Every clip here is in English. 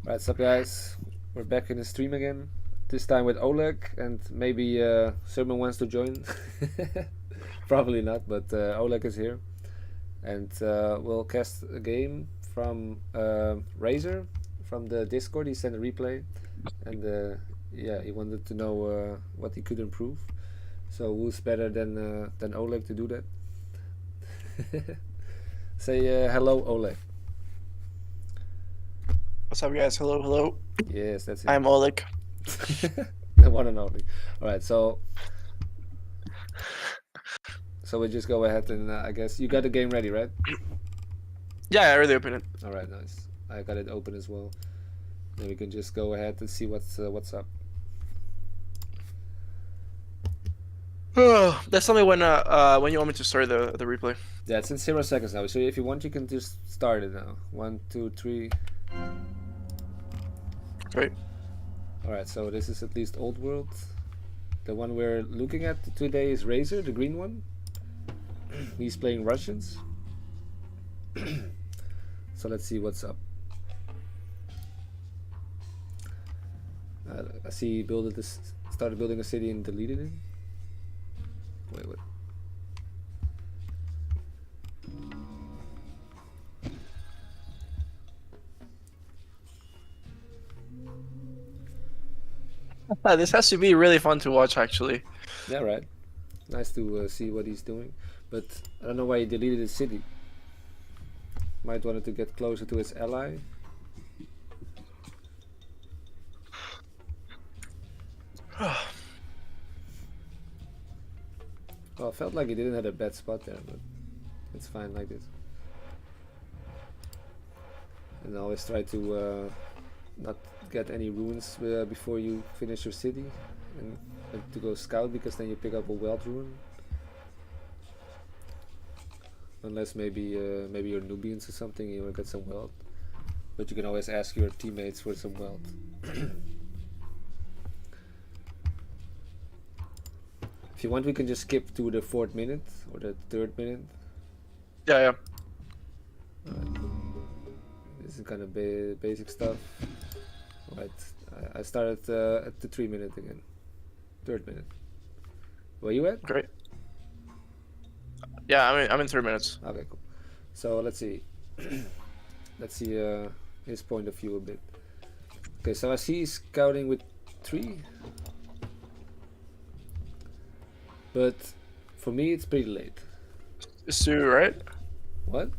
What's up, guys? We're back in the stream again. This time with Olek, and maybe Silvan wants to join. Probably not, but Olek is here, and we'll cast a game from Razzer from the Discord. He sent a replay, and yeah, he wanted to know what he could improve. So who's better than Olek to do that? Say hello, Olek. What's up, guys? Hello, hello. Yes, that's it. I'm Olek. The one and only. All right, so we just go ahead and I guess you got the game ready, right? Yeah, I already opened it. All right, nice. I got it open as well. Then we can just go ahead and see what's up. That's only when you want me to start the replay. Yeah, it's in 0 seconds now. So if you want, you can just start it now. 1, 2, 3. Right. All right, so this is at least old world. The one we're looking at today is Razzer, the green one. He's playing Russians. So let's see what's up. I see he started building a city and deleted it. Wait, what? This has to be really fun to watch, actually. Yeah, right. Nice to see what he's doing, but I don't know why he deleted his city. Might wanted to get closer to his ally. Well, I felt like he didn't have a bad spot there, but it's fine like this. And always try to not get any ruins before you finish your city, and to go scout, because then you pick up a weld ruin. Unless maybe you're Nubians or something, you want to get some weld. But you can always ask your teammates for some weld. If you want, we can just skip to the 4th minute or the 3rd minute. Yeah. Alright. This is kind of basic stuff. Right, I started at the 3 minute again. 3rd minute. Where you at? Great. Yeah, I'm in 3 minutes. Okay, cool. So let's see. Let's see his point of view a bit. Okay, so I see he's scouting with 3. But for me, it's pretty late. It's 2, right? What?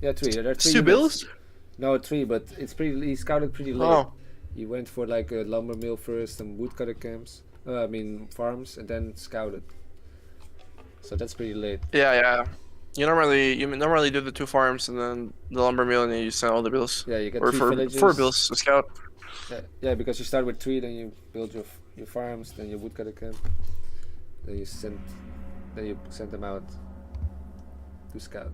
Yeah, 3. There are 3 2 units. bills? No, 3, but it's pretty. He scouted pretty late. Oh. He went for like a lumber mill first, some woodcutter camps. Farms, and then scouted. So that's pretty late. Yeah. You normally do the 2 farms and then the lumber mill, and then you sell all the bills. Yeah, you get or 3 for villages. 4 bills to scout. Yeah, because you start with 3, then you build your farms, then your woodcutter camp, then you send them out to scout.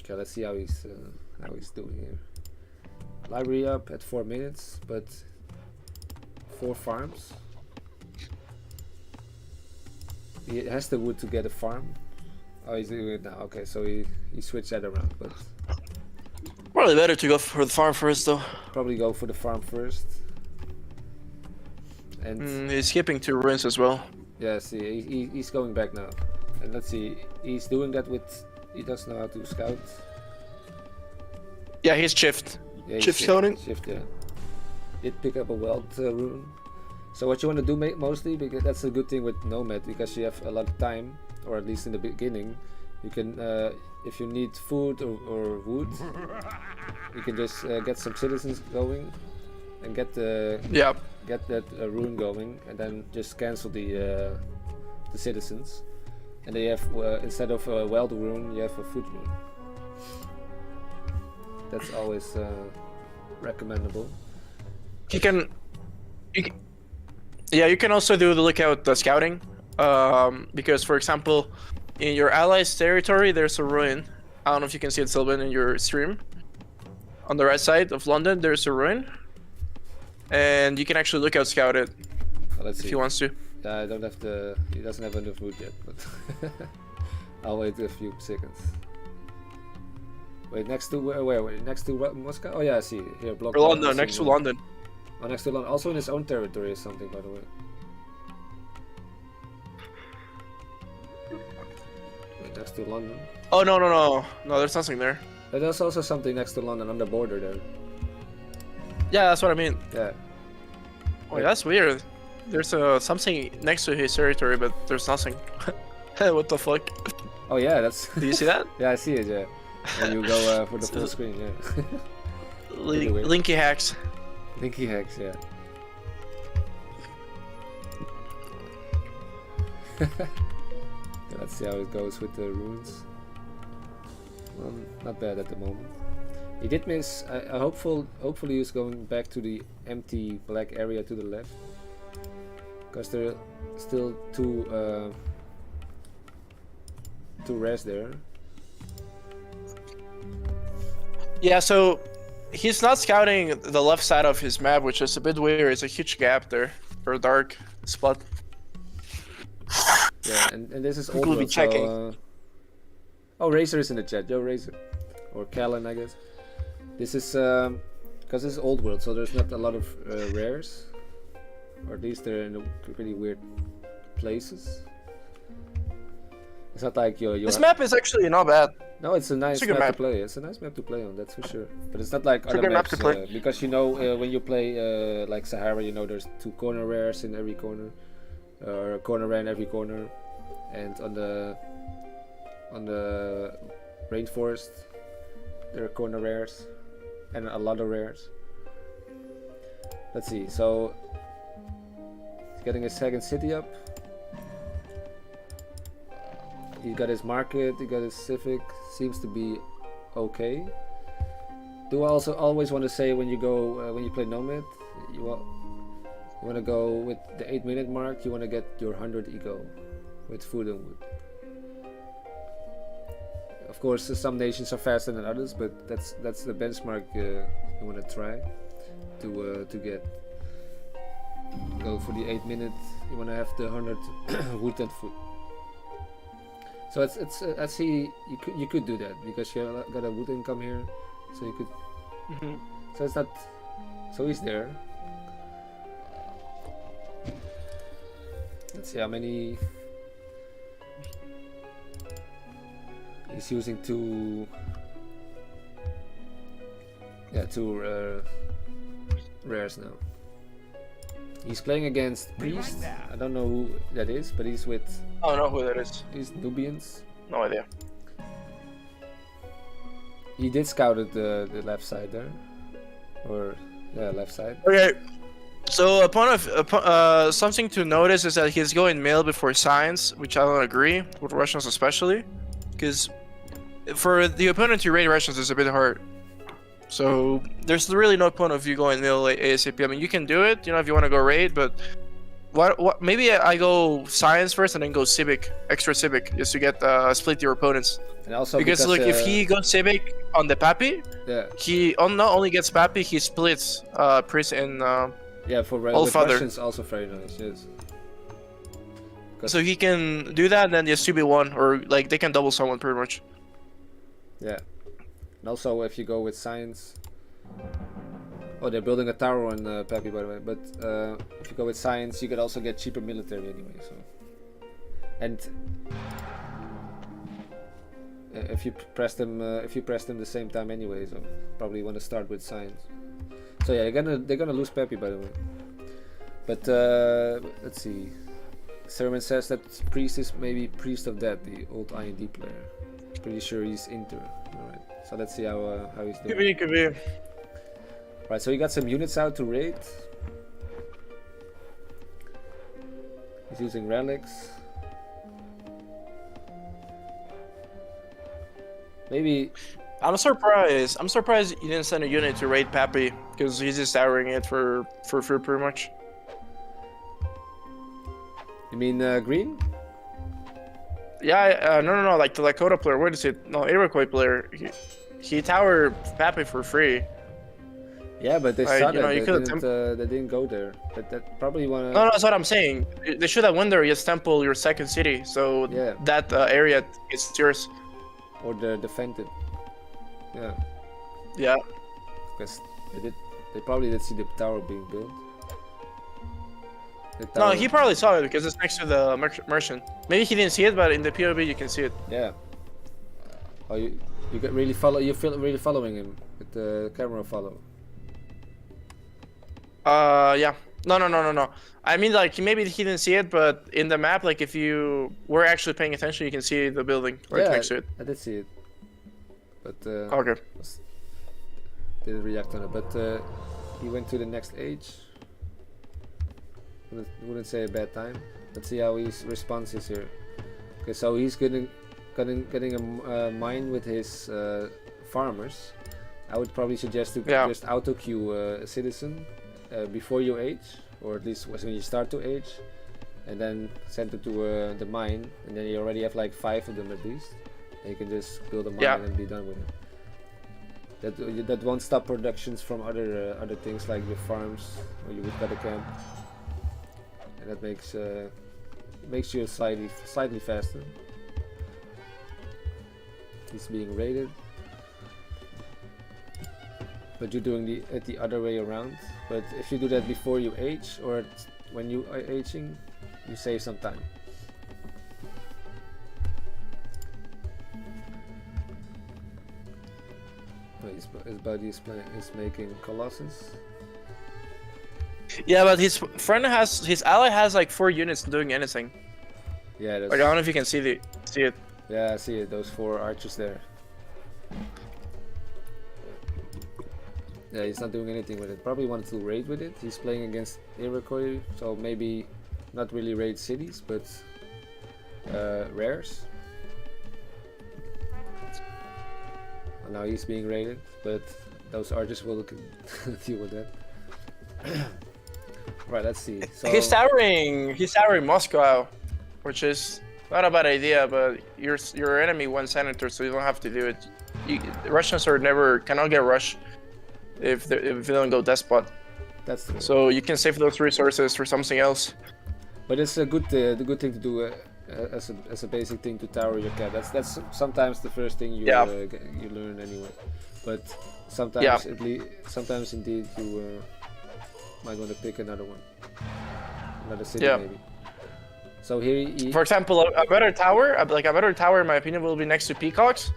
Okay, let's see how he's doing here. Library up at 4 minutes, but 4 farms. He has the wood to get a farm. Oh, he's doing it now. Okay, so he switched that around, but Probably better to go for the farm first, though. probably go for the farm first. And He's skipping 2 ruins as well. yeah, see, he's going back now. And let's see, he's doing that with, he does know how to scout. Yeah, he's shift. Yeah, he's Shift scouting. Shift, yeah. Did pick up a weld rune. So what you want to do mostly, because that's a good thing with Nomad, because you have a lot of time, or at least in the beginning, you can, if you need food or wood, you can just get some citizens going and get that rune going, and then just cancel the citizens, and they have instead of a weld rune, you have a food rune. That's always recommendable. You can also do the lookout scouting, because, for example, in your allies' territory, there's a ruin. I don't know if you can see it, Silvan, in your stream. On the right side of London, there's a ruin, and you can actually lookout scout it if he wants to. I don't have he doesn't have enough wood yet, but I'll wait a few seconds. Wait, next to where? Wait, next to Moscow? Oh yeah, I see it. Here, block. Or London, next to London. Oh, next to London. Also in his own territory or something, by the way. Wait, next to London. Oh no. There's nothing there. But there's also something next to London on the border there. Yeah, that's what I mean. Yeah. Oh, that's weird. There's something next to his territory, but there's nothing. What the fuck? Oh yeah, that's. Do you see that? Yeah, I see it. Yeah. When you go for the full screen, yeah. Linky hacks. Linky hacks, yeah. Let's see how it goes with the runes. Well, not bad at the moment. He did miss. Hopefully, he's going back to the empty black area to the left, because there are still two rares there. Yeah, so he's not scouting the left side of his map, which is a bit weird. It's a huge gap there, or a dark spot. Yeah, and this is People will be checking. So, oh, Razzer is in the chat. Yo, Razzer, or Callan, I guess. This is because this is old world, so there's not a lot of rares, or at least they're in pretty weird places. It's not like This map is actually not bad. No, it's a nice good map map to play. It's a nice map to play on, that's for sure. But it's not like It's a other good map maps to play. because you know when you play like Sahara, you know there's 2 corner rares in every corner, or a corner rare in every corner, and on the rainforest there are corner rares and a lot of rares. Let's see. So he's getting his second city up. He got his market, he got his civic, seems to be okay. Do I also always want to say when you go, when you play Nomad, you want to go with the 8-minute mark, you want to get your 100 eco with food and wood. Of course, some nations are faster than others, but that's the benchmark you want to try to get. Go for the 8-minute, you want to have the 100 wood and food. So it's I see you could do that because you got a wood income here, so you could. So it's not. So he's there. Let's see how many. He's using two rares now. He's playing against Priest. I don't know who that is, but he's with. I don't know who that is. These Nubians. No idea. He did scout the left side there, or yeah, left side. Okay. So something to notice is that he's going male before science, which I don't agree with Russians especially, because for the opponent to raid Russians is a bit hard. So there's really no point of you going male ASAP. I mean, you can do it, you know, if you want to go raid, but what? Maybe I go science first and then go civic, extra civic, just to get split your opponents. And also because look, if he goes civic on the Pappy, yeah, he not only gets Pappy, he splits Priest and yeah, for Allfather. Russians also very nice, yes. So he can do that, and then just 2v1, or like they can double someone pretty much. Yeah. And also, if you go with science, oh, they're building a tower on Pappy, by the way. But if you go with science, you could also get cheaper military anyway. So, and if you press them the same time anyway, so probably want to start with science. So yeah, they're gonna lose Pappy, by the way. But let's see. Silvan says that Priest is maybe Priest of Death, the old IND player. Pretty sure he's Inter. Alright. So let's see how he's doing. Could be. Right, so he got some units out to raid. He's using relics. Maybe. I'm surprised you didn't send a unit to raid Pappy, because he's just towering it for free pretty much. You mean green? Yeah, no, like the Lakota player. What is it? No, Iroquois player. He towered Pappy for free. Yeah, but they Like, saw you know, that. They didn't go there. But that probably wanna. No, that's what I'm saying. They should have went there. Just temple your second city, so Yeah. that area is yours. Or the defend it. Yeah, Yeah. because they probably did see the tower being built. The No, tower, he probably saw it because it's next to the merchant. Maybe he didn't see it, but in the POV you can see it. yeah. Oh, you get really follow. You feel really following him with the camera follow. Yeah. No. I mean, like, maybe he didn't see it, but in the map, like, if you were actually paying attention, you can see the building right Yeah, next to it. I did see it, but Okay. didn't react on it. But he went to the next age. Wouldn't say a bad time. Let's see how his response is here. Okay, so he's getting a mine with his farmers. I would probably suggest to just auto queue a citizen before you age, or at least when you start to age, and then send it to the mine, and then you already have like 5 of them at least. And you can just build a mine and be done with it. That won't stop productions from other things like your farms or your woodcutter camp, and that makes you slightly faster. He's being raided, but you're doing it the other way around. But if you do that before you age or when you are aging, you save some time. His buddy is making Colossus. Yeah, but his ally has like 4 units doing anything. Yeah, like, I don't know if you can see it. Yeah, I see it. Those 4 archers there. Yeah, he's not doing anything with it. Probably wanted to raid with it. He's playing against Iroquois, so maybe not really raid cities, but rares. And now he's being raided, but those archers will deal with that. Right, let's see. So he's towering Moscow, which is not a bad idea, but your enemy won senator, so you don't have to do it. The Russians cannot get rushed if they don't go despot. That's true. So you can save those resources for something else. But it's a good thing to do as a basic thing to tower your cat. That's sometimes the first thing you learn anyway. But sometimes sometimes indeed you might want to pick another one, another city maybe. So here, for example, a better tower in my opinion will be next to Peacocks,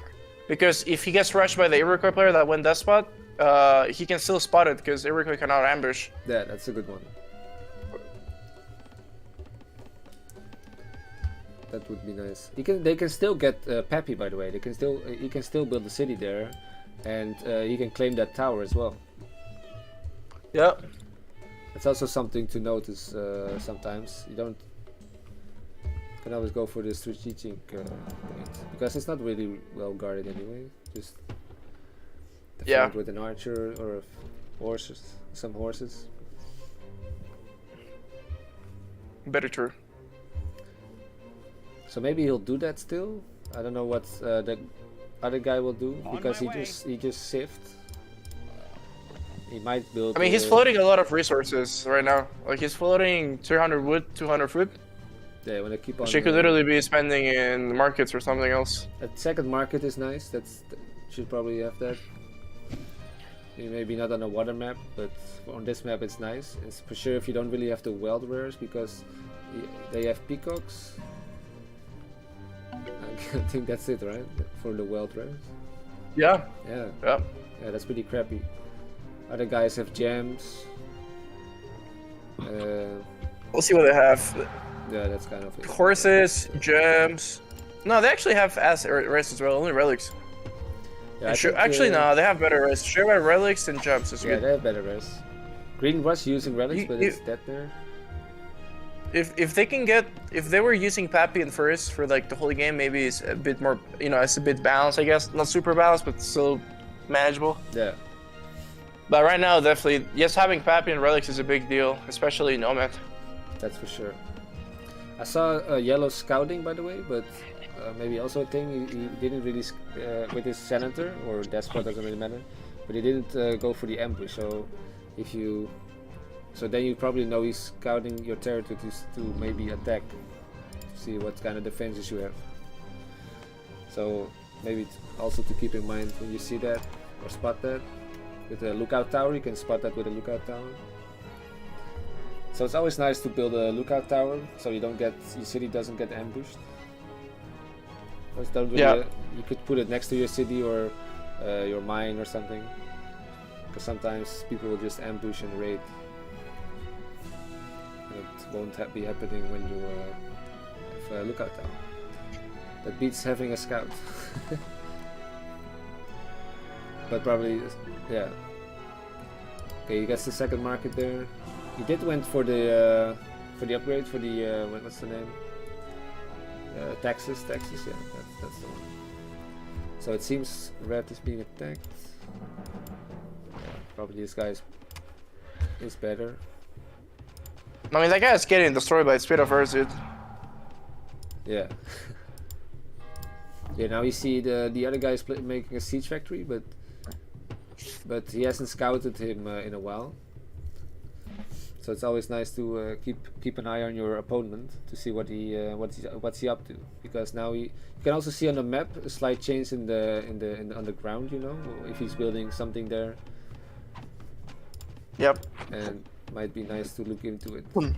because if he gets rushed by the Iroquois player that went despot, he can still spot it because Iroquois cannot ambush. Yeah, that's a good one. That would be nice. They can still get Pappy, by the way. He can still build a city there, and he can claim that tower as well. Yeah. It's also something to notice. Sometimes you can always go for the strategic point, because it's not really well guarded anyway. Just defend with an archer or some horses. Very true. So maybe he'll do that still. I don't know what the other guy will do, because he just sieved. He might build. I mean, he's floating a lot of resources right now. Like, he's floating 300 wood, 200 food. Yeah, when I keep on. She could literally be spending in markets or something else. That second market is nice. Should probably have that. Maybe not on a water map, but on this map it's nice. It's for sure if you don't really have the wild rares, because they have peacocks. I think that's it, right? For the wild rares. Yeah. Yeah. Yeah, that's pretty crappy. Other guys have gems. We'll see what they have. Yeah, that's kind of it. Horses, gems. No, they actually have rares as well. Only relics. Yeah, actually, no, they have better rares. Sure, have relics and gems. Is good. They have better rares. Green was using relics, but it's dead there. If they were using Pappy and First for like the whole game, maybe it's a bit more, it's a bit balanced, I guess. Not super balanced, but still manageable. Yeah. But right now, definitely, yes, having Pappy and relics is a big deal, especially Nomad. That's for sure. I saw yellow scouting, by the way, but maybe also a thing he didn't really with his senator or despot, doesn't really matter, but he didn't go for the ambush. So then you probably know he's scouting your territory to maybe attack, to see what kind of defenses you have. So maybe also to keep in mind when you see that or spot that. With a lookout tower, you can spot that with a lookout tower. So it's always nice to build a lookout tower so your city doesn't get ambushed. Don't really, you could put it next to your city or your mine or something, because sometimes people will just ambush and raid. And it won't be happening when you have a lookout tower. That beats having a scout. But probably, yeah. Okay, he gets the second market there. He did went for the upgrade for the what's the name? Taxes, yeah, that's the one. So it seems red is being attacked. Yeah, probably this guy is better. I mean, that guy's getting destroyed by Speed of Earth, dude. Yeah. Yeah, now you see the other guy is making a siege factory, but he hasn't scouted him in a while. So it's always nice to keep an eye on your opponent to see what's he up to, because now you can also see on the map a slight change on the ground. You know, if he's building something there. Yep. And might be nice to look into it. And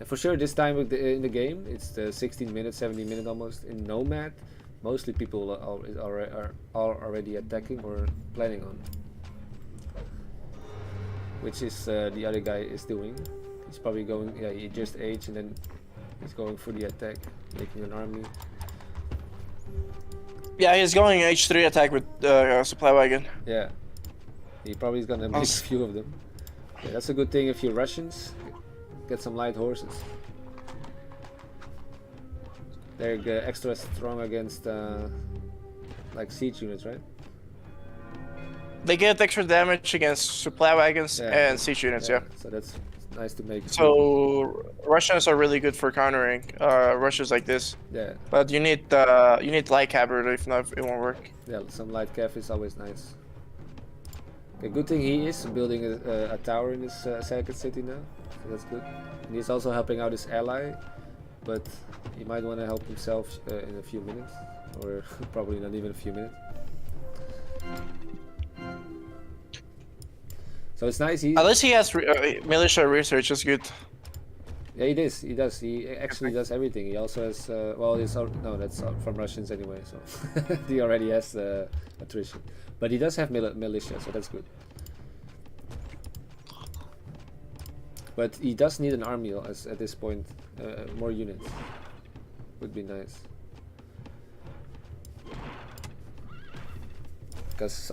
for sure, this time in the game, it's the 16 minutes, 17 minutes almost. In Nomad, mostly people are already attacking or planning on. Which is the other guy is doing. He's probably going, yeah, he just aged and then he's going for the attack, making an army. Yeah, he's going H3 attack with supply wagon. Yeah, he probably is gonna make a few of them. Yeah, that's a good thing if you're Russians, get some light horses. They're extra strong against like siege units, right? They get extra damage against supply wagons and siege units, yeah. So that's nice to make. So Russians are really good for countering rushes like this. Yeah. But you need light cavalry, if not, it won't work. Yeah, some light cav is always nice. Okay, good thing he is building a tower in his second city now, so that's good. And he's also helping out his ally, but he might want to help himself in a few minutes, or probably not even a few minutes. So it's nice. At least he has militia research. Is good. Yeah, he does. He does. He actually does everything. He also has. Well, no, that's from Russians anyway. So he already has attrition, but he does have militia, so that's good. But he does need an army at this point. More units would be nice. Because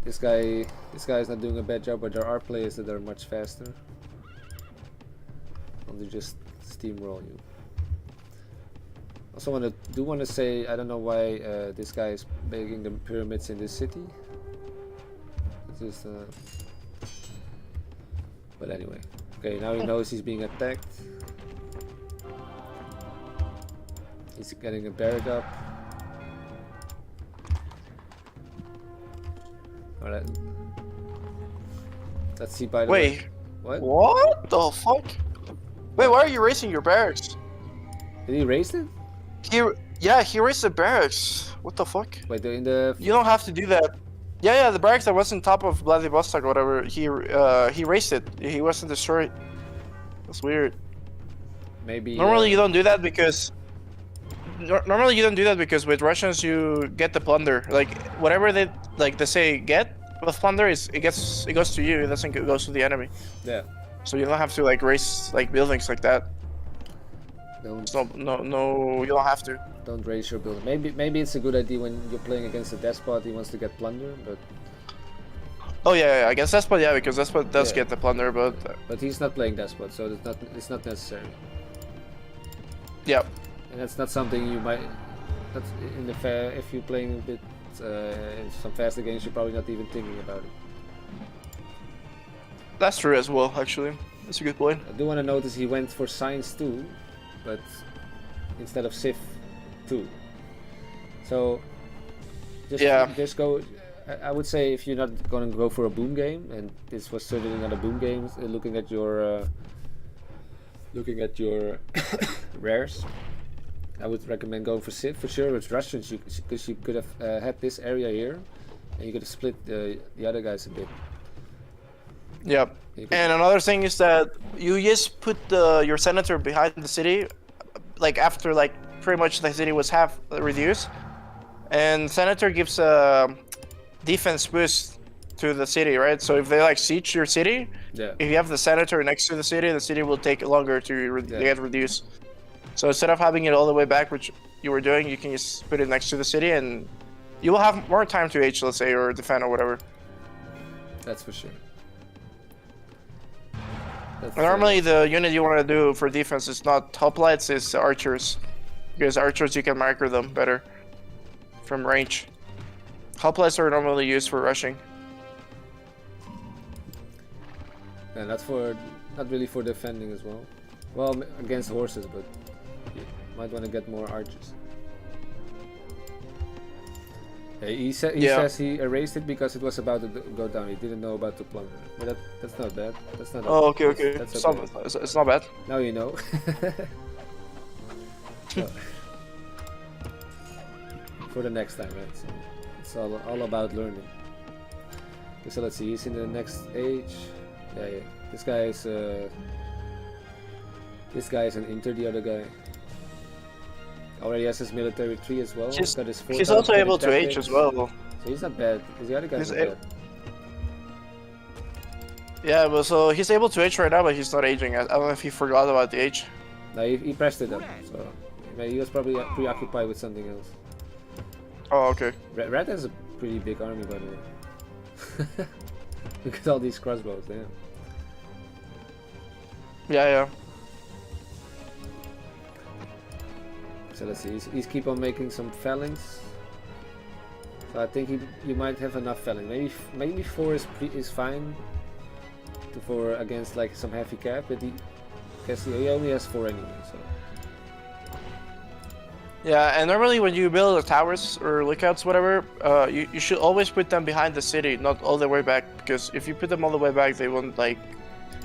this guy is not doing a bad job, but there are players that are much faster. And they just steamroll you. Also want to say, I don't know why this guy is making the pyramids in this city. It's just, but anyway, okay. Now he knows he's being attacked. He's getting a barrack up. Alright. Let's see by the way. What? What the fuck? Wait, why are you racing your barracks? Did he race it? He raced the barracks. What the fuck? Wait, in the... You don't have to do that. Yeah, the barracks that was on top of Vladivostok or whatever, he raced it. He wasn't destroyed. That's weird. Maybe... Normally you don't do that because... Normally you don't do that because with Russians you get the plunder. Like, whatever they say get with plunder, it goes to you, it doesn't go to the enemy. Yeah. So you don't have to like race like buildings like that. No, you don't have to. Don't raise your building. Maybe it's a good idea when you're playing against a despot. He wants to get plunder, but. Oh yeah, I guess despot, yeah, because despot does get the plunder, but. But he's not playing despot, so it's not necessary. Yeah. And that's not something you might. That's in the fair. If you're playing a bit in some faster games, you're probably not even thinking about it. That's true as well, actually. That's a good point. I do want to notice he went for science 2, but instead of Civ 2. So just go. I would say if you're not going to go for a boom game, and this was certainly not a boom game, looking at your rares, I would recommend going for Civ for sure with Russians, because you could have had this area here, and you could have split the other guys a bit. Yep. And another thing is that you just put your senator behind the city, like after like pretty much the city was half reduced, and senator gives a defense boost to the city, right? So if they like siege your city, if you have the senator next to the city will take longer to get reduced. So instead of having it all the way back, which you were doing, you can just put it next to the city, and you will have more time to H, let's say, or defend or whatever. That's for sure. Normally, the unit you want to do for defense is not hoplites, it's archers. Because archers, you can micro them better from range. Hoplites are normally used for rushing. And that's not really for defending as well. Well, against horses, but you might want to get more archers. He says he erased it because it was about to go down. He didn't know about the plunder. But that's not bad. That's not. Oh, okay. That's okay. It's not bad. Now you know. So, for the next time, right? So it's all about learning. Okay, so let's see. He's in the next age. Yeah. This guy is an inter. The other guy already has his military tree as well. He's also able to H as well. So he's not bad. The other guy's not bad. Yeah, but so he's able to H right now, but he's not aging. I don't know if he forgot about the H. No, he pressed it up. So he was probably preoccupied with something else. Oh, okay. Red has a pretty big army, by the way. Look at all these crossbows, damn. Yeah. So let's see, he's keep on making some phalanx. So I think you might have enough phalanx. Maybe 4 is fine for against like some heavy cap, but he only has 4 anyway. So. Yeah, and normally when you build the towers or lookouts, whatever, you should always put them behind the city, not all the way back, because if you put them all the way back, they won't like.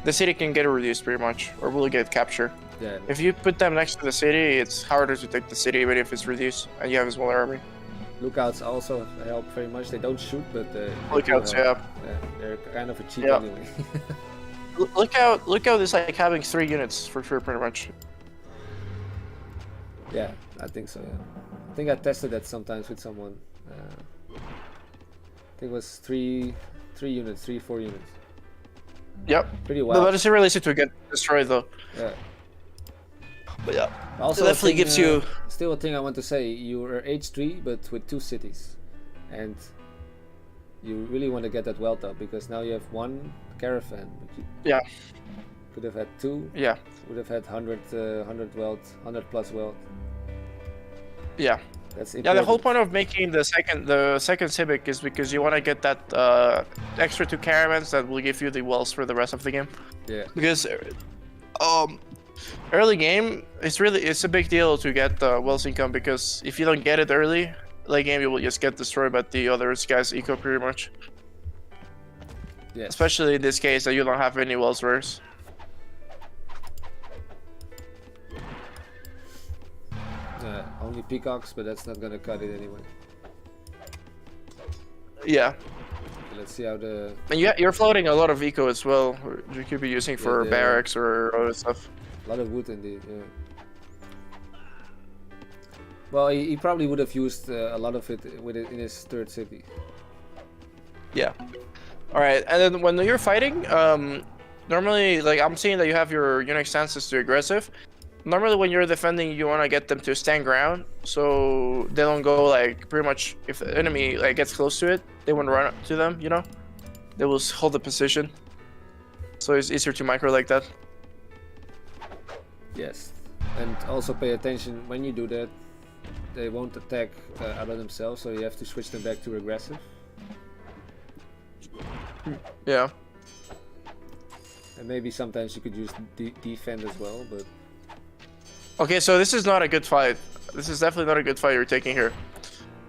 The city can get reduced pretty much, or will get captured. Yeah. If you put them next to the city, it's harder to take the city, even if it's reduced and you have a smaller army. Lookouts also help very much. They don't shoot, but lookouts, yeah, they're kind of a cheat anyway. Lookout is like having 3 units for sure, pretty much. Yeah, I think so. Yeah, I think I tested that sometimes with someone. I think it was 3 units, 4 units. Yep. Pretty well. No, but it's realistic to get destroyed though. Yeah. But yeah. Also, it definitely gives you. Still, a thing I want to say: you are H3, but with 2 cities, and you really want to get that wealth up because now you have 1 caravan. But you could have had 2. Yeah. Would have had 100 wealth, 100 plus wealth. Yeah. That's important. Yeah, the whole point of making the second civic is because you want to get that extra 2 caravans that will give you the wealth for the rest of the game. Yeah. Because early game, it's a big deal to get the wealth income, because if you don't get it early, late game you will just get destroyed by the other guys' eco pretty much. Yeah. Especially in this case that you don't have any wealth rares. Only peacocks, but that's not gonna cut it anyway. Yeah. Okay, let's see how the. And you're floating a lot of eco as well. You could be using for barracks or other stuff. A lot of wood indeed. Yeah. Well, he probably would have used a lot of it in his 3rd city. Yeah. All right, and then when you're fighting, normally, like I'm seeing that you have your unit stances to aggressive. Normally when you're defending, you want to get them to stand ground, so they don't go like pretty much. If the enemy like gets close to it, they won't run up to them. You know, they will hold the position, so it's easier to micro like that. Yes, and also pay attention when you do that. They won't attack out of themselves, so you have to switch them back to aggressive. Yeah. And maybe sometimes you could use defend as well, but. Okay, so this is not a good fight. This is definitely not a good fight you're taking here.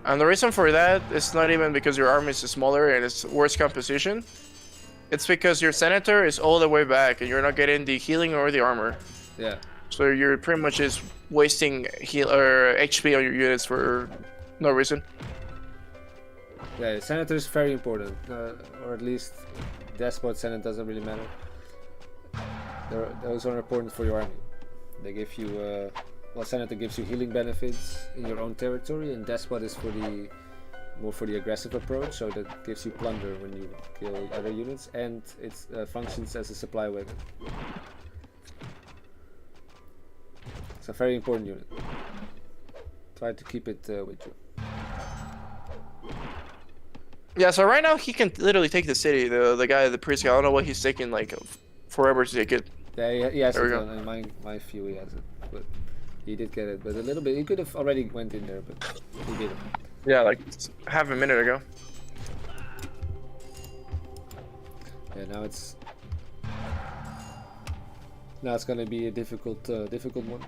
And the reason for that is not even because your army is smaller and it's worse composition. It's because your senator is all the way back and you're not getting the healing or the armor. Yeah. So you're pretty much just wasting heal or HP on your units for no reason. Yeah, Senator is very important, or at least Despot, Senate doesn't really matter. Those are important for your army. They give you, well, Senator gives you healing benefits in your own territory, and Despot is for the more for the aggressive approach, so that gives you plunder when you kill other units, and it functions as a supply wagon. It's a very important unit. Try to keep it with you. Yeah, so right now he can literally take the city. The guy, the priest guy, I don't know what he's taking like forever to take it. Yeah, he has There it we on, in my view he has it, but he did get it, but a little bit, he could have already went in there, but he didn't. Yeah, like half a minute ago. Yeah, now it's gonna be a difficult one.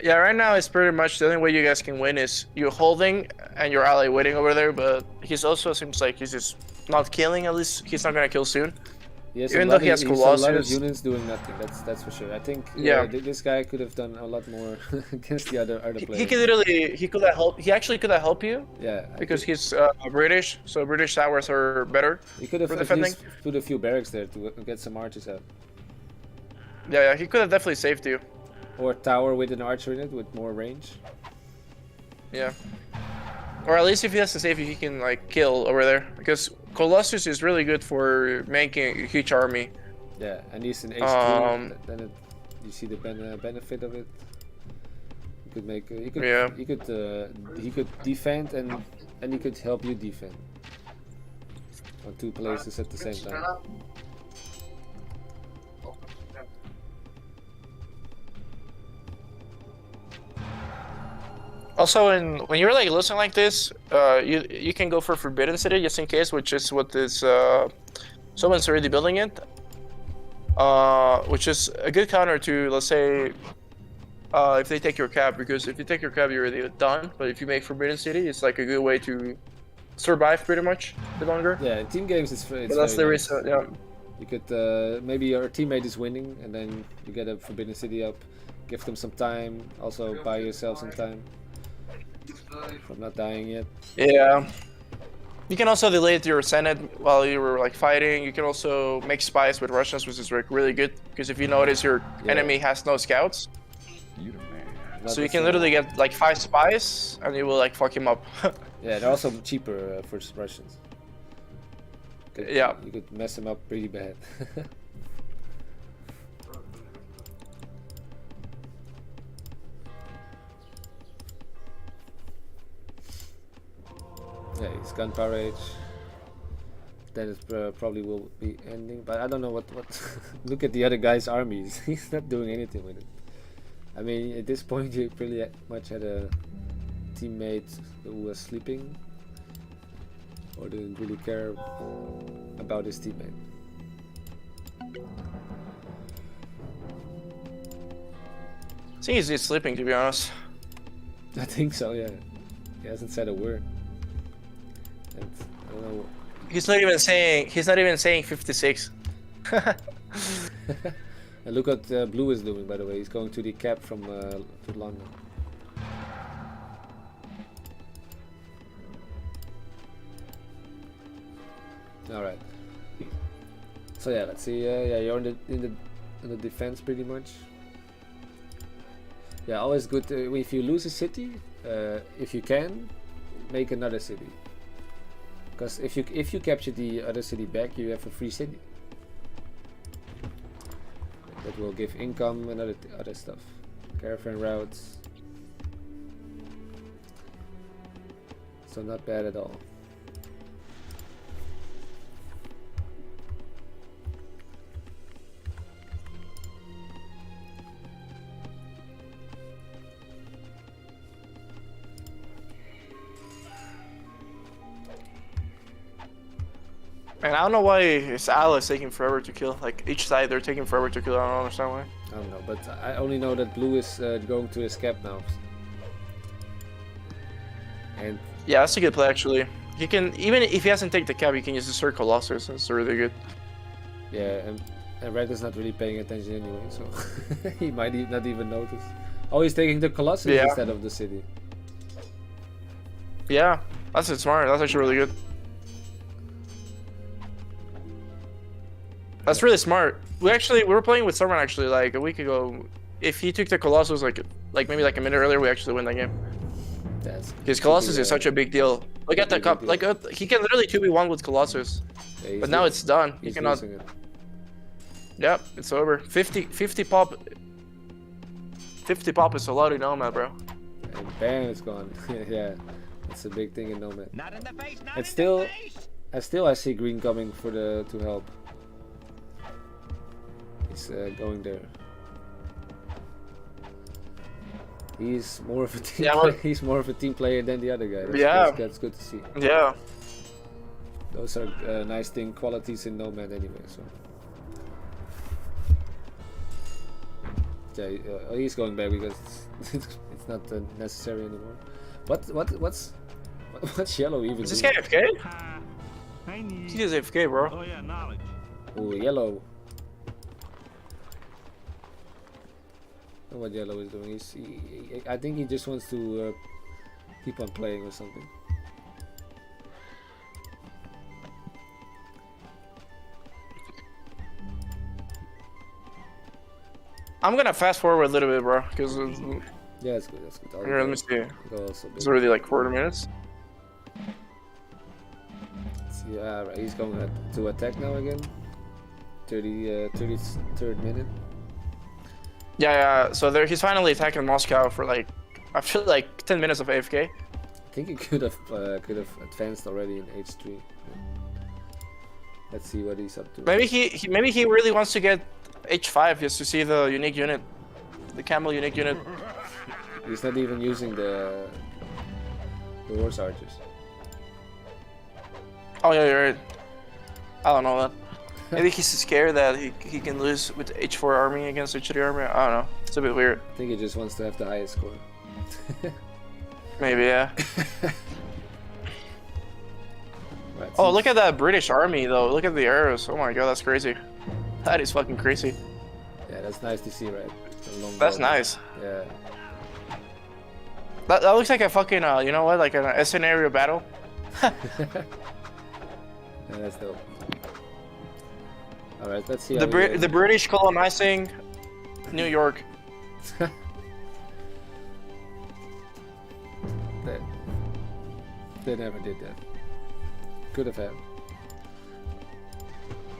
Yeah, right now it's pretty much the only way you guys can win is you holding and your ally waiting over there, but he's also seems like he's just not killing, at least he's not gonna kill soon. Even though he has Colossus. A lot of units doing nothing, that's for sure. I think this guy could have done a lot more against the other players. He could literally, he actually could have helped you. Yeah. Because he's British, so British towers are better. He could have at least put a few barracks there to get some archers out. Yeah, he could have definitely saved you. Or a tower with an archer in it with more range. Yeah. Or at least if he has to save you, he can like kill over there. Because Colossus is really good for making a huge army. Yeah, and he's an H2. Then you see the benefit of it. You could make. He could defend and he could help you defend. On two places at the same time. Also, when you're like losing like this, you can go for Forbidden City just in case, which is what this someone's already building it. Which is a good counter to, let's say, if they take your cap, because if you take your cap, you're already done. But if you make Forbidden City, it's like a good way to survive pretty much a bit longer. Yeah, team games it's that's the reason. Yeah. You could maybe your teammate is winning, and then you get a Forbidden City up, give them some time, also buy yourself some time. From not dying yet. Yeah. You can also delay your Senate while you were like fighting. You can also make spies with Russians, which is like really good because if you notice your enemy has no scouts, so you can literally get like 5 spies and you will like fuck him up. Yeah, they're also cheaper for Russians. You could mess them up pretty bad. Yeah, it's gunpowder age. Then it probably will be ending, but I don't know what. Look at the other guy's armies. He's not doing anything with it. I mean, at this point, you pretty much had a teammate who was sleeping or didn't really care about his teammate. I think he's just sleeping, to be honest. I think so. Yeah, he hasn't said a word. And I don't know. He's not even saying 56. And look what Blue is doing, by the way. He's going to the cap from to London. All right. So yeah, let's see. Yeah, you're in the defense pretty much. Yeah, always good if you lose a city. If you can, make another city. Because if you capture the other city back, you have a free city. That will give income and other stuff. Caravan routes. So not bad at all. And I don't know why his ally is taking forever to kill. Like each side, they're taking forever to kill. I don't understand why. I don't know, but I only know that Blue is going to his cap now. And yeah, that's a good play actually. He can, even if he hasn't taken the cap, he can use the Circle Colossus. That's really good. Yeah, and And Red is not really paying attention anyway, so he might not even notice. Oh, he's taking the Colossus instead of the city. Yeah, that's smart. That's actually really good. That's really smart. We were playing with someone actually like a week ago. If he took the Colossus like maybe like a minute earlier, we actually win that game. Because Colossus is such a big deal. Look at the cup. Like he can literally 2v1 with Colossus. Yeah, but now it's done. He cannot. Yep, it's over. 50 pop. 50 pop is a lot in Nomad, bro. And bam, it's gone. Yeah, it's a big thing in Nomad. Not in the face, not It's in still, the face. I see green coming for to help. He's going there. He's more of a team. Yeah, he's more of a team player than the other guy. That's good to see. Yeah. Those are nice qualities in Nomad anyway. So. Yeah, he's going back because it's not necessary anymore. What's yellow even? Is this guy AFK? I need. He is AFK, bro. Oh yeah, knowledge. Oh, yellow. I don't know what yellow is doing. I think he just wants to keep on playing or something. I'm gonna fast forward a little bit, bro, because yeah, that's good. That's good. here, let me see. Also It's already like 40 minutes. Yeah, right. He's going to attack now again. 33rd minute. Yeah. So he's finally attacking Moscow for like after like 10 minutes of AFK. I think he could have advanced already in H3. Let's see what he's up to. Maybe he really wants to get H5 just to see the unique unit, the camel unique unit. He's not even using the horse archers. Oh yeah, you're right. I don't know that. Maybe he's scared that he can lose with H4 army against H3 army. I don't know. It's a bit weird. I think he just wants to have the highest score. Maybe, yeah. Right, Oh, look at that British army though. Look at the arrows. Oh my god, that's crazy. That is fucking crazy. Yeah, that's nice to see, right? That's nice. Yeah. That looks like a fucking, you know what, like a scenario battle. Yeah, that's dope. Alright, let's see. The British colonizing New York. They never did that. Could have had.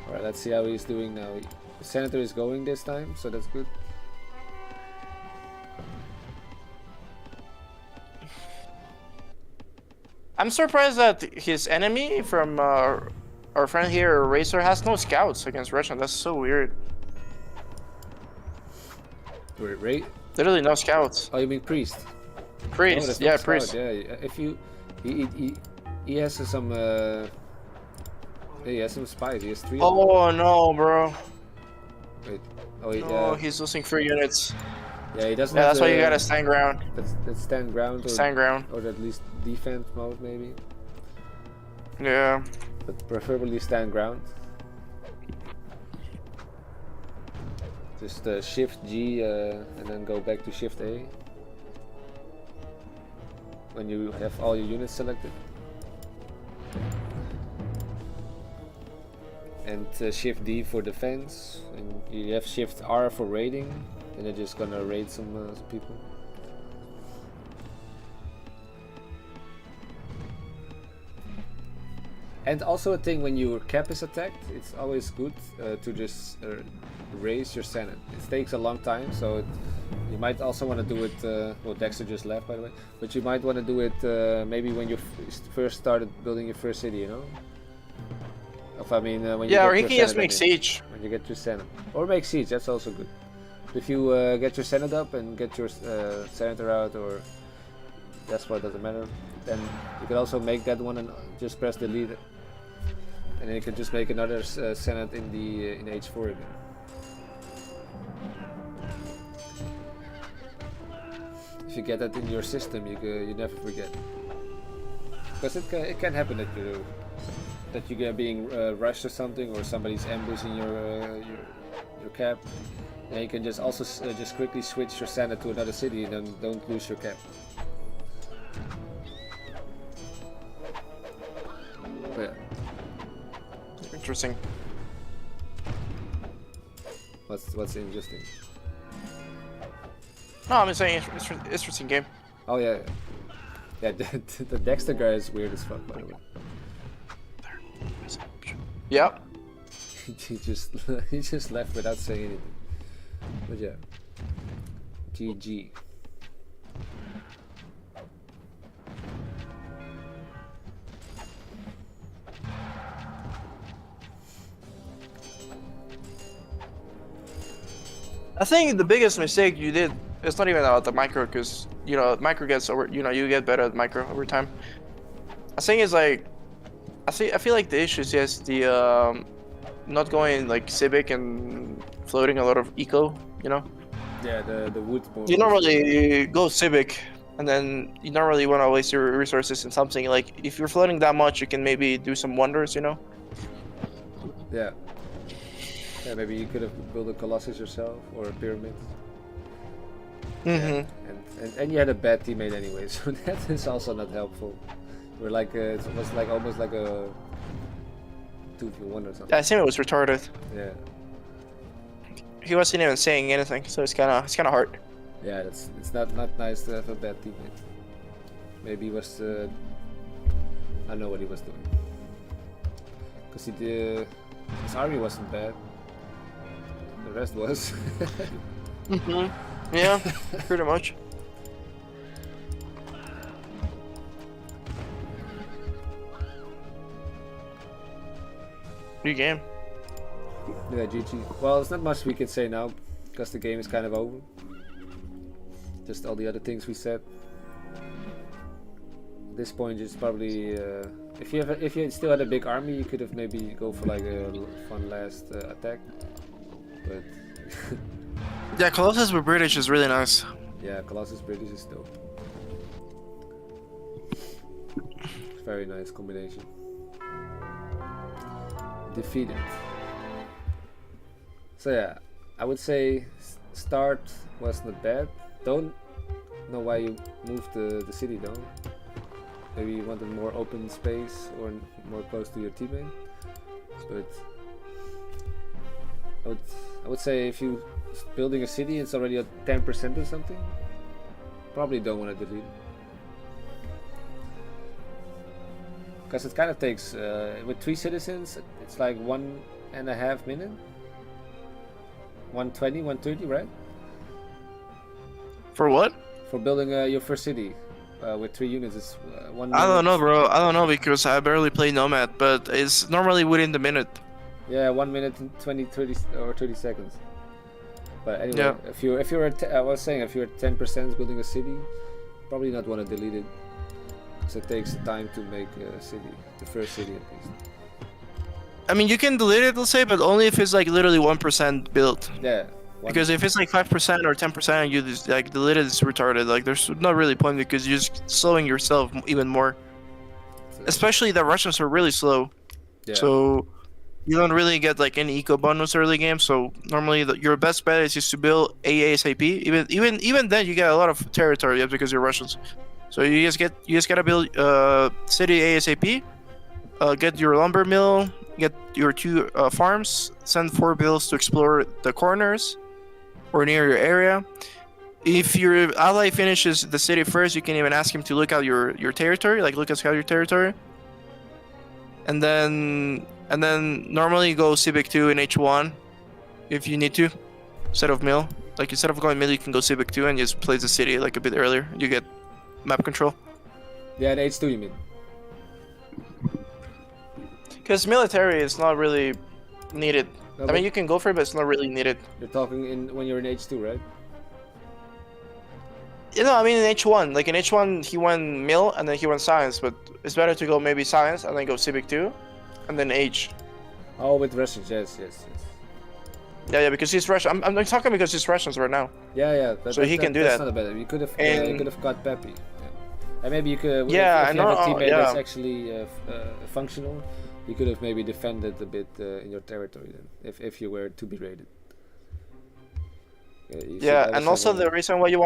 Alright, let's see how he's doing now. The senator is going this time, so that's good. I'm surprised that his enemy from our friend here, Razzer, has no scouts against Russian. That's so weird. Wait. Literally no scouts. Oh, you mean priest? Priest, No, yeah, not scout, priest. Yeah, if you, he has some. He has some spies. He has 3. Oh no, bro. Wait. Oh, yeah. No, he's losing 3 units. Yeah, he doesn't. Yeah, have that's why you gotta stand ground. Let's stand ground. Or, Stand ground. Or at least defense mode, maybe. Yeah. But preferably stand ground. Just Shift G and then go back to Shift A. When you have all your units selected. And Shift D for defense. And you have Shift R for raiding. And you're just gonna raid some people. And also a thing when your cap is attacked, it's always good to just raise your Senate. It takes a long time, so you might also want to do it. Well, Dexter just left, by the way, but you might want to do it maybe when you first started building your first city, you know? I mean, when you Yeah, get or he your can just Senate, make siege. when you get your Senate, or make siege. That's also good. If you get your Senate up and get your senator out, or that's what doesn't matter. Then you can also make that one and just press delete. And then you can just make another Senate in the in H4 again. If you get that in your system, you never forget. Because it can happen that you that you get being rushed or something, or somebody's ambushing your cap. And you can just also just quickly switch your standard to another city, and then don't lose your cap. But yeah. Interesting. What's interesting? No, I'm just saying it's interesting game. Oh yeah, yeah. The Dexter guy is weird as fuck, by the way. Yep. he just left without saying anything. But yeah, GG. I think the biggest mistake you did, it's not even about the micro, because you know micro gets over, you know, you get better at micro over time. I think it's like, I feel like the issue is just the not going like civic and floating a lot of eco, you know. Yeah, the wood. You don't really go civic, and then you don't really want to waste your resources in something like, if you're floating that much, you can maybe do some wonders, you know. Yeah. Yeah, maybe you could have built a Colossus yourself or a pyramid. Mm-hmm. Yeah. And you had a bad teammate anyway, so that is also not helpful. We're like it was like almost like a 2v1 or something. I think it was retarded. Yeah. He wasn't even saying anything, so it's kind of hard. Yeah, it's not nice to have a bad teammate. Maybe he was I know what he was doing. Cause his army wasn't bad. The rest was. Mm-hmm. Yeah, pretty much. Good game. Yeah, GG. Well, there's not much we can say now, because the game is kind of over. Just all the other things we said. At this point, it's probably if you still had a big army, you could have maybe go for like a fun last attack. But Yeah, Colossus with British is really nice. yeah, Colossus British is dope. Very nice combination. Defeated. So yeah, I would say start was not bad. Don't know why you moved the city though. Maybe you wanted more open space or more close to your teammate. But I would say if you building a city, it's already at 10% or something. Probably don't want to delete it. Because it kind of takes with 3 citizens, it's like 1.5 minutes. 120, 130, right? For what? For building your first city with 3 units, it's 1 minute. I don't know, bro. I don't know, because I barely play Nomad, but it's normally within the minute. Yeah, 1 minute and 20, 30 or 30 seconds. But anyway, Yeah. if you're at I was saying if you're at 10% building a city, probably not want to delete it, because it takes time to make a city, the first city at least. I mean, you can delete it, let's say, but only if it's like literally 1% built. Yeah. Because if it's like 5% or 10% and you just like delete it, it's retarded. Like there's not really point, because you're just slowing yourself even more. Especially the Russians are really slow. Yeah. So you don't really get like any eco bonus early game. So normally your best bet is just to build ASAP. Even then you get a lot of territory just because you're Russians. So you just gotta build city ASAP. Get your lumber mill. Get your 2 farms. Send 4 bills to explore the corners or near your area. If your ally finishes the city first, you can even ask him to look out your territory, like look at your territory. And then normally go Civic 2 in H1 if you need to, instead of mill. Like instead of going mill, you can go Civic 2 and just place the city like a bit earlier. You get map control. Yeah, in H2 you mean? Because military is not really needed. No, I but mean, you can go for it, but it's not really needed. you're talking when you're in H2, right? You know, I mean in H1. Like in H1, he went mill and then he went science, but it's better to go maybe science and then go Civic 2, and then H. Oh, with Russians, yes. Yeah, because he's Russian. I'm talking because he's Russians right now. Yeah. So he can do that's that. not a bad. You could have And- got Peppy. Yeah. And maybe you could. Yeah, if I you have a know, teammate yeah. that's actually functional, you could have maybe defended a bit in your territory then, if you were to be raided. You should Yeah, always and have also a- the reason why you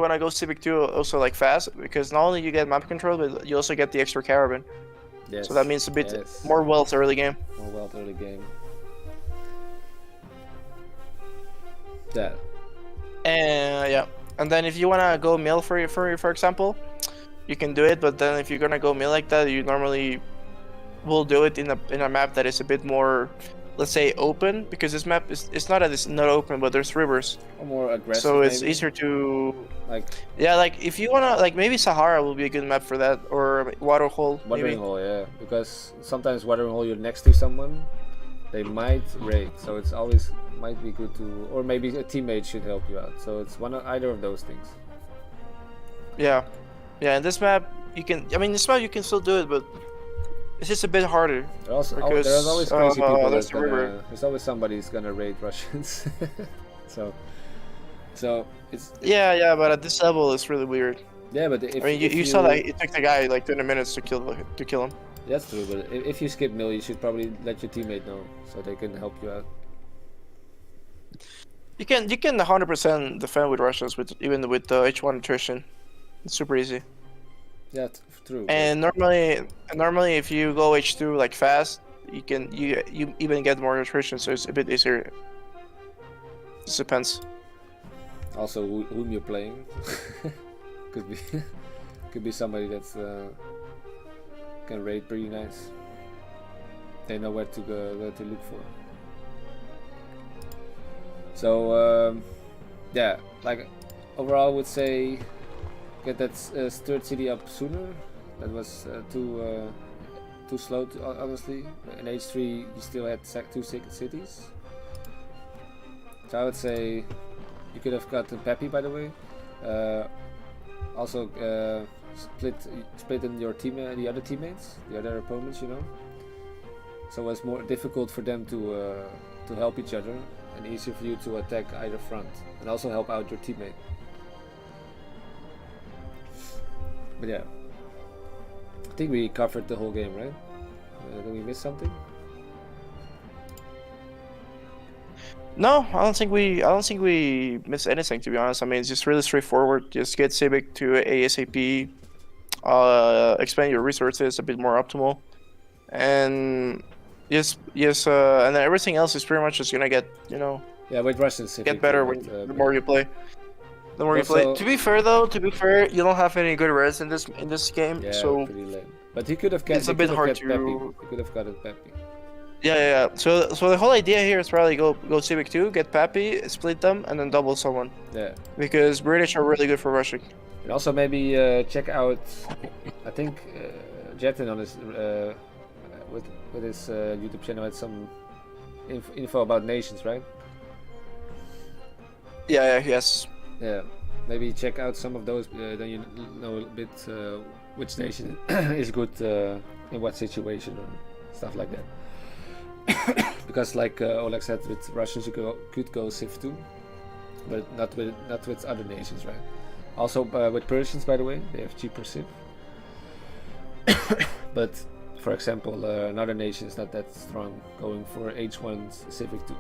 wanna go Civic 2 also like fast, because not only you get map control, but you also get the extra caravan. yes, So that means a bit yes, more wealth early game. more wealth early game. Yeah, And yeah, and then if you wanna go mill for example, you can do it. But then if you're gonna go mill like that, you normally will do it in a map that is a bit more, let's say, open, because this map it's not open, but there's rivers, or more aggressive. so it's maybe. easier to. Like Yeah, like if you wanna, like maybe Sahara will be a good map for that, or Waterhole watering maybe. hole, yeah, because sometimes watering hole you're next to someone, they might raid, so it's always might be good to, or maybe a teammate should help you out. So it's either of those things. Yeah, yeah. And this map you can. I mean, this map you can still do it, but it's just a bit harder. There's Because, always crazy people there's that's the river. gonna. There's always somebody who's gonna raid Russians. so it's Yeah, but at this level, it's really weird. yeah, but if I mean, if you saw that it took the guy like 20 minutes to kill him. That's true, but if you skip mill, you should probably let your teammate know so they can help you out. You can 100% defend with Russians even with the H1 attrition. It's super easy. Yeah, true. And normally if you go H2 like fast, you even get more attrition, so it's a bit easier. Just depends. Also, whom you're playing could be could be somebody that's can raid pretty nice. They know where to go, where to look for. So yeah, like overall, I would say get that third city up sooner. That was too slow, honestly. In H3, you still had two cities. So I would say you could have got Peppy, by the way. Also, split in your team, the other teammates, the other opponents, you know. So it was more difficult for them to help each other, and easier for you to attack either front, and also help out your teammate. But yeah, I think we covered the whole game, right? Did we miss something? No, I don't think we missed anything, to be honest. I mean, it's just really straightforward. Just get Civic to ASAP, expand your resources a bit more optimal, and yes, and then everything else is pretty much just gonna get, Yeah, with Russian Civic. get better when the more you play. The more you play. Also- To be fair, you don't have any good res in this game, Yeah, so pretty lame. But he could have it's a bit hard to. He could have gotten Peppy. Yeah. So the whole idea here is probably go Civic 2, get Pappy, split them, and then double someone. Yeah. Because British are really good for rushing. And also maybe check out, I think Jetin on his with his YouTube channel had some info about nations, right? Yeah, yes. Yeah, maybe check out some of those. Then you know a bit which nation is good in what situation and stuff like that. Because like Olek said, with Russians you could go Civ 2, but not with other nations, right? Also with Persians, by the way, they have cheaper Civ. But for example, another nation is not that strong, going for H1 Civic 2.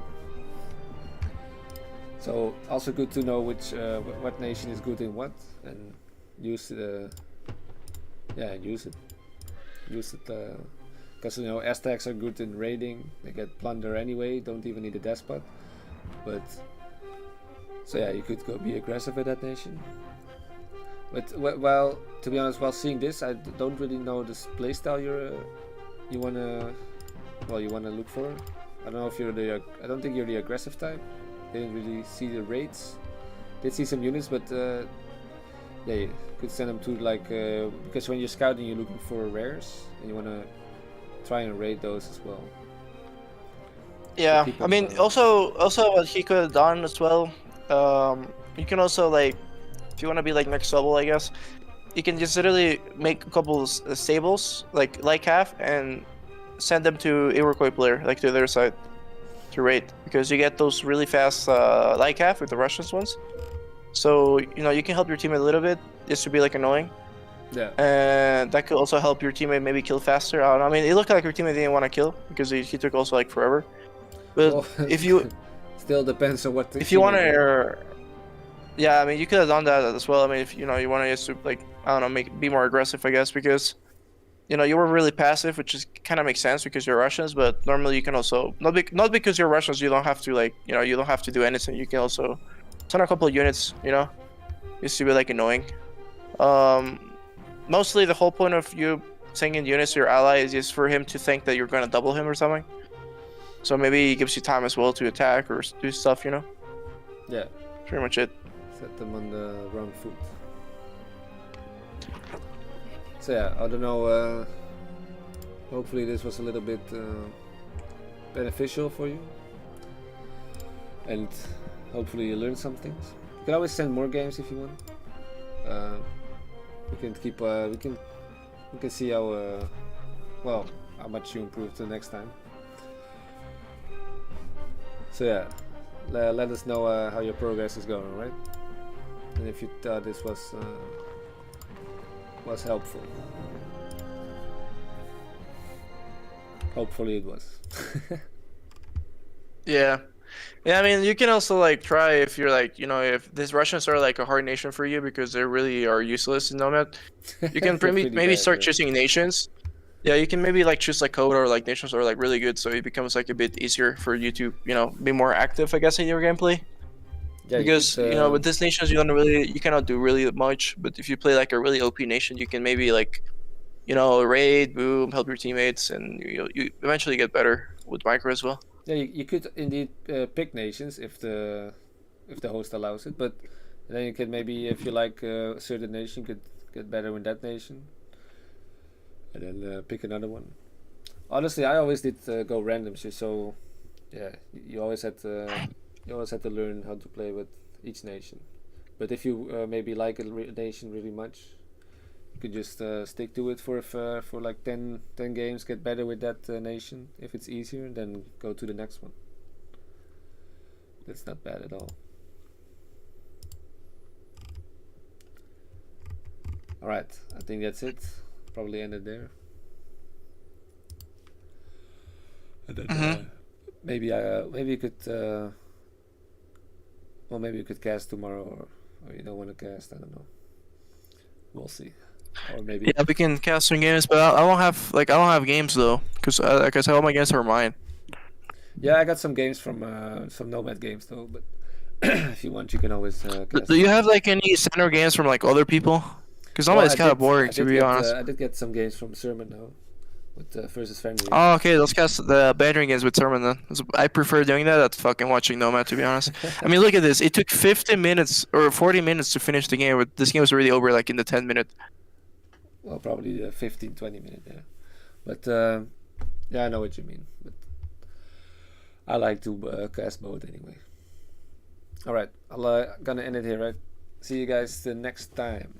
So also good to know which what nation is good in what, and use use it because Aztecs are good in raiding. They get plunder anyway, don't even need a despot. But so yeah, you could go be aggressive with that nation. But well, to be honest, while seeing this, I don't really know this playstyle you wanna look for. I don't know if you're I don't think you're the aggressive type. Didn't really see the raids. Did see some units, but yeah, you could send them to like because when you're scouting, you're looking for rares, and you wanna try and raid those as well. Yeah, keep I mean, them, also what he could have done as well. You can also, like, if you want to be like next level, I guess, you can just literally make a couple stables, like half, and send them to Iroquois player, like to their side, to raid, because you get those really fast like half with the Russians ones. So you can help your team a little bit, just to be like annoying. Yeah. And that could also help your teammate maybe kill faster. I don't know. I mean, it looked like your teammate didn't want to kill because he took also like forever. But Well, if you still depends on what the if you want teammate did. to, yeah, I mean, you could have done that as well. I mean, if you know you want to just like I don't know, be more aggressive, I guess, because you know you were really passive, which is kind of makes sense because you're Russians. But normally you can also not because you're Russians, you don't have to like you know you don't have to do anything. You can also send a couple of units, you know, just to be like annoying. Mostly the whole point of you sending units to your ally is just for him to think that you're gonna double him or something. So maybe it gives you time as well to attack or do stuff, you know. Yeah. Pretty much it. Set them on the wrong foot. So yeah, I don't know. Hopefully this was a little bit beneficial for you, and hopefully you learned some things. You can always send more games if you want. We can keep. We can see how well how much you improve the next time. So yeah, let us know how your progress is going, right? And if you thought this was helpful. Hopefully it was. Yeah. Yeah, I mean, you can also like try if you're like, you know, if these Russians are like a hard nation for you because they really are useless in Nomad, you can maybe bad, start yeah. choosing nations. Yeah, you can maybe like choose like code or like nations that are like really good, so it becomes like a bit easier for you to, you know, be more active, I guess, in your gameplay. Yeah, Because you know, with these nations, you cannot do really much. But if you play like a really OP nation, you can maybe like, you know, raid, boom, help your teammates, and you eventually get better with micro as well. yeah, you could indeed pick nations if the host allows it, but then you could maybe, if you like a certain nation, could get better with that nation, and then pick another one. Honestly, I always did go random, so yeah, you always had to learn how to play with each nation. But if you maybe like a nation really much, you could just stick to it for like 10 games, get better with that nation. If it's easier, then go to the next one. That's not bad at all. Alright, I think that's it. Probably end it there. And then, maybe you could well, maybe you could cast tomorrow, or you don't want to cast. I don't know. We'll see. Or maybe Yeah, we can cast some games, but I don't have games though, because like I said, all my games are mine. yeah, I got some games from some Nomad games though. But if you want, you can always cast. Do you have like any center games from like other people? Because Nomad is kind of boring, to be honest. I did get some games from Sermon now, with versus friendly. Oh, okay, let's cast the Badgering games with Sermon then. I prefer doing that at fucking watching Nomad, to be honest. I mean, look at this. It took 50 minutes or 40 minutes to finish the game, but this game was already over like in the 10 minute. Well, probably 15-20 minutes, yeah. But yeah, I know what you mean. But I like to cast both anyway. Alright, I'm gonna end it here, right? See you guys the next time.